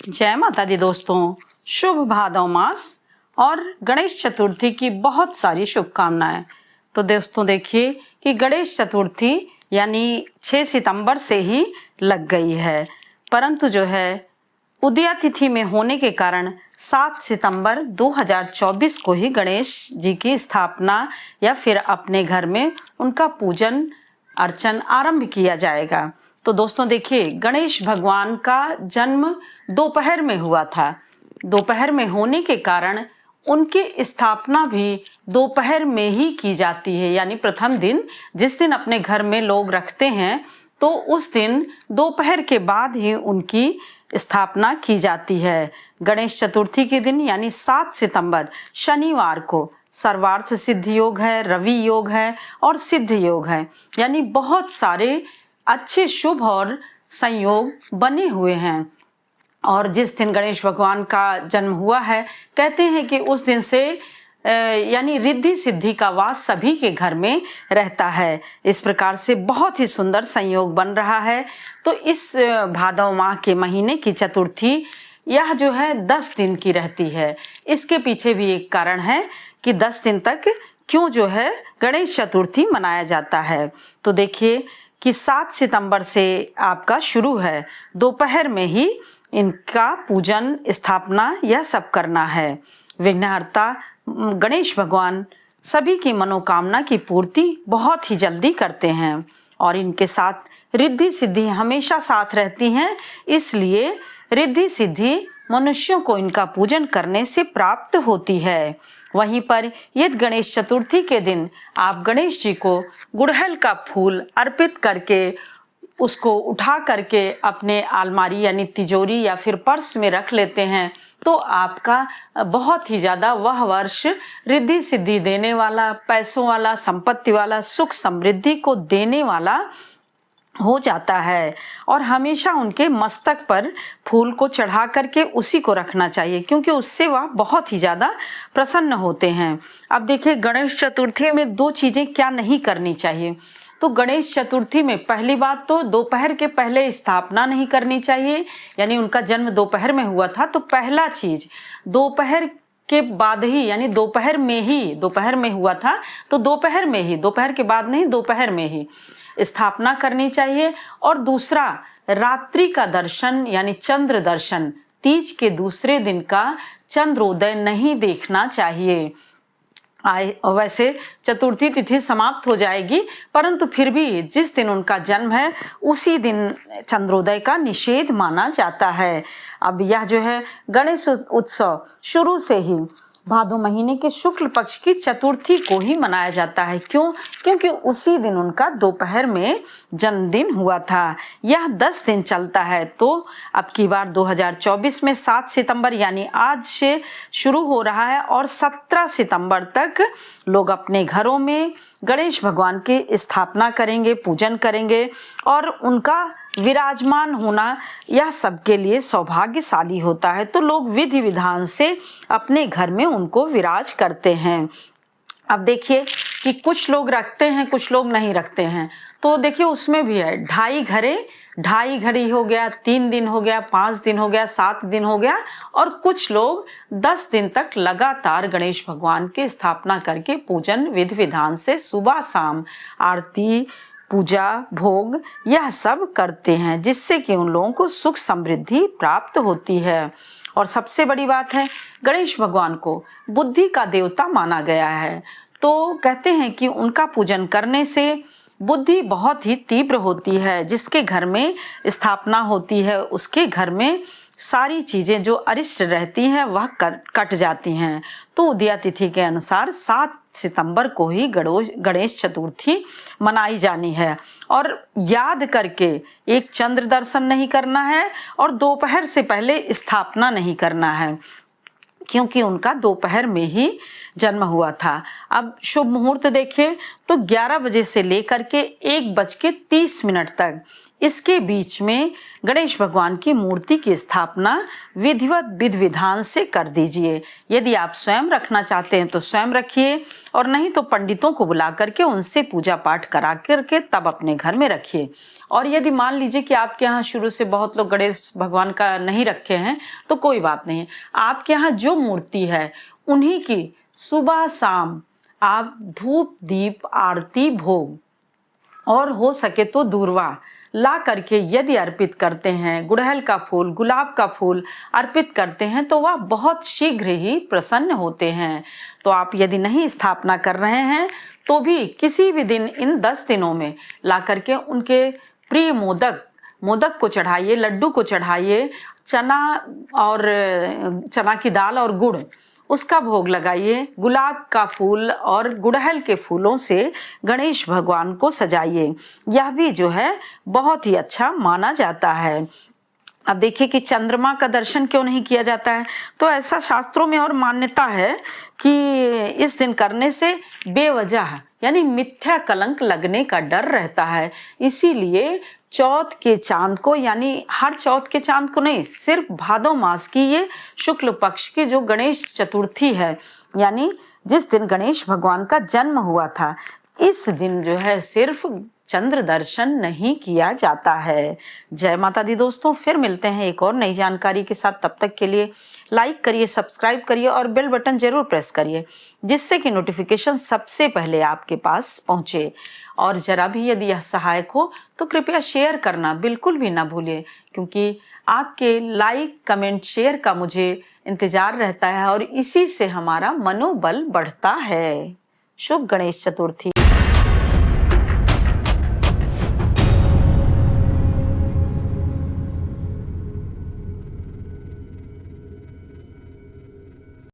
जय माता दी दोस्तों, शुभ भादव मास और गणेश चतुर्थी की बहुत सारी शुभकामनाएं। तो दोस्तों देखिए कि गणेश चतुर्थी यानी 6 सितंबर से ही लग गई है, परंतु जो है उदया तिथि में होने के कारण 7 सितंबर 2024 को ही गणेश जी की स्थापना या फिर अपने घर में उनका पूजन अर्चन आरंभ किया जाएगा। तो दोस्तों देखिए, गणेश भगवान का जन्म दोपहर में हुआ था। दोपहर में होने के कारण उनकी स्थापना भी दोपहर में ही की जाती है, यानी प्रथम दिन जिस दिन अपने घर में लोग रखते हैं तो उस दिन दोपहर के बाद ही उनकी स्थापना की जाती है। गणेश चतुर्थी के दिन यानी 7 सितंबर शनिवार को सर्वार्थ सिद्ध योग है, रवि योग है और सिद्ध योग है, यानी बहुत सारे अच्छे शुभ और संयोग बने हुए हैं। और जिस दिन गणेश भगवान का जन्म हुआ है, कहते हैं कि उस दिन से यानी रिद्धि सिद्धि का वास सभी के घर में रहता है। इस प्रकार से बहुत ही सुंदर संयोग बन रहा है। तो इस भादव माह के महीने की चतुर्थी यह जो है 10 दिन की रहती है। इसके पीछे भी एक कारण है कि 10 दिन तक क्यों जो है गणेश चतुर्थी मनाया जाता है। तो देखिए कि 7 सितंबर से आपका शुरू है, दोपहर में ही इनका पूजन स्थापना यह सब करना है। विघ्नहर्ता गणेश भगवान सभी की मनोकामना की पूर्ति बहुत ही जल्दी करते हैं और इनके साथ रिद्धि सिद्धि हमेशा साथ रहती हैं। इसलिए रिद्धि सिद्धि मनुष्यों को इनका पूजन करने से प्राप्त होती है। वहीं पर यदि गणेश चतुर्थी के दिन आप गणेश जी को गुड़हल का फूल अर्पित करके उसको उठा करके अपने अलमारी यानी तिजोरी या फिर पर्स में रख लेते हैं तो आपका बहुत ही ज़्यादा वह वर्ष रिद्धि सिद्धि देने वाला, पैसों वाला, संपत्ति वाला, सुख समृद्धि को देने वाला हो जाता है। और हमेशा उनके मस्तक पर फूल को चढ़ा करके उसी को रखना चाहिए, क्योंकि उससे वह बहुत ही ज़्यादा प्रसन्न होते हैं। अब देखिए, गणेश चतुर्थी में 2 चीज़ें क्या नहीं करनी चाहिए। तो गणेश चतुर्थी में पहली बात तो दोपहर के पहले स्थापना नहीं करनी चाहिए, यानी उनका जन्म दोपहर में हुआ था तो पहला चीज दोपहर के बाद ही, यानी दोपहर में हुआ था तो दोपहर में ही, दोपहर के बाद नहीं, दोपहर में ही स्थापना करनी चाहिए। और दूसरा, रात्रि का दर्शन यानी चंद्र दर्शन, तीज के दूसरे दिन का चंद्रोदय नहीं देखना चाहिए। वैसे चतुर्थी तिथि समाप्त हो जाएगी, परंतु फिर भी जिस दिन उनका जन्म है उसी दिन चंद्रोदय का निषेध माना जाता है। अब यह जो है गणेश उत्सव शुरू से ही भादो महीने के शुक्ल पक्ष की चतुर्थी को ही मनाया जाता है। क्यों? क्योंकि उसी दिन उनका दोपहर में जन्मदिन हुआ था। यह 10 दिन चलता है। तो अब की बार 2024 में 7 सितंबर यानी आज से शुरू हो रहा है और 17 सितंबर तक लोग अपने घरों में गणेश भगवान की स्थापना करेंगे, पूजन करेंगे और उनका विराजमान होना यह सबके लिए सौभाग्यशाली होता है। तो लोग विधि विधान से अपने घर में उनको विराज करते हैं। अब देखिए कि कुछ लोग रखते हैं, कुछ लोग नहीं रखते हैं। तो देखिए उसमें भी है, ढाई घड़ी हो गया, 3 दिन हो गया, 5 दिन हो गया, 7 दिन हो गया और कुछ लोग 10 दिन तक लगातार गणेश भगवान की स्थापना करके पूजन विधि विधान से सुबह शाम आरती, पूजा, भोग यह सब करते हैं, जिससे कि उन लोगों को सुख समृद्धि प्राप्त होती है। और सबसे बड़ी बात है, गणेश भगवान को बुद्धि का देवता माना गया है। तो कहते हैं कि उनका पूजन करने से बुद्धि बहुत ही तीव्र होती है। जिसके घर में स्थापना होती है उसके घर में सारी चीजें जो अरिष्ट रहती हैं वह कट जाती हैं। तो उदया तिथि के अनुसार 7 सितंबर को ही गणेश चतुर्थी मनाई जानी है। और याद करके एक चंद्र दर्शन नहीं करना है और दोपहर से पहले स्थापना नहीं करना है, क्योंकि उनका दोपहर में ही जन्म हुआ था। अब शुभ मुहूर्त देखिए तो 11 बजे से लेकर के 1:30 तक इसके बीच में गणेश भगवान की मूर्ति की स्थापना विधिवत विधि विधान से कर दीजिए। यदि आप स्वयं रखना चाहते हैं तो स्वयं रखिए, और नहीं तो पंडितों को बुला करके उनसे पूजा पाठ करा करके तब अपने घर में रखिए। और यदि मान लीजिए कि आपके यहाँ शुरू से बहुत लोग गणेश भगवान का नहीं रखे हैं तो कोई बात नहीं, आपके यहाँ जो मूर्ति है उन्हीं की सुबह शाम आप धूप दीप आरती भोग और हो सके तो दूर्वा ला करके यदि अर्पित करते हैं, गुड़हल का फूल, गुलाब का फूल अर्पित करते हैं तो वह बहुत शीघ्र ही प्रसन्न होते हैं। तो आप यदि नहीं स्थापना कर रहे हैं तो भी किसी भी दिन इन 10 दिनों में ला करके उनके प्रिय मोदक को चढ़ाइए, लड्डू को चढ़ाइए, चना की दाल और गुड़ उसका भोग लगाइए, गुलाब का फूल और गुड़हल के फूलों से गणेश भगवान को सजाइए। यह भी जो है बहुत ही अच्छा माना जाता है। अब देखिए कि चंद्रमा का दर्शन क्यों नहीं किया जाता है, तो ऐसा शास्त्रों में और मान्यता है कि इस दिन करने से बेवजह यानी मिथ्या कलंक लगने का डर रहता है। इसीलिए चौथ के चांद को, यानी हर चौथ के चांद को नहीं, सिर्फ भादो मास की ये शुक्ल पक्ष की जो गणेश चतुर्थी है, यानी जिस दिन गणेश भगवान का जन्म हुआ था, इस दिन जो है सिर्फ चंद्र दर्शन नहीं किया जाता है। जय माता दी दोस्तों, फिर मिलते हैं एक और नई जानकारी के साथ। तब तक के लिए लाइक करिए, सब्सक्राइब करिए और बेल बटन जरूर प्रेस करिए, जिससे कि नोटिफिकेशन सबसे पहले आपके पास पहुंचे। और जरा भी यदि यह सहायक हो तो कृपया शेयर करना बिल्कुल भी ना भूलिए, क्योंकि आपके लाइक कमेंट शेयर का मुझे इंतजार रहता है और इसी से हमारा मनोबल बढ़ता है। शुभ गणेश चतुर्थी।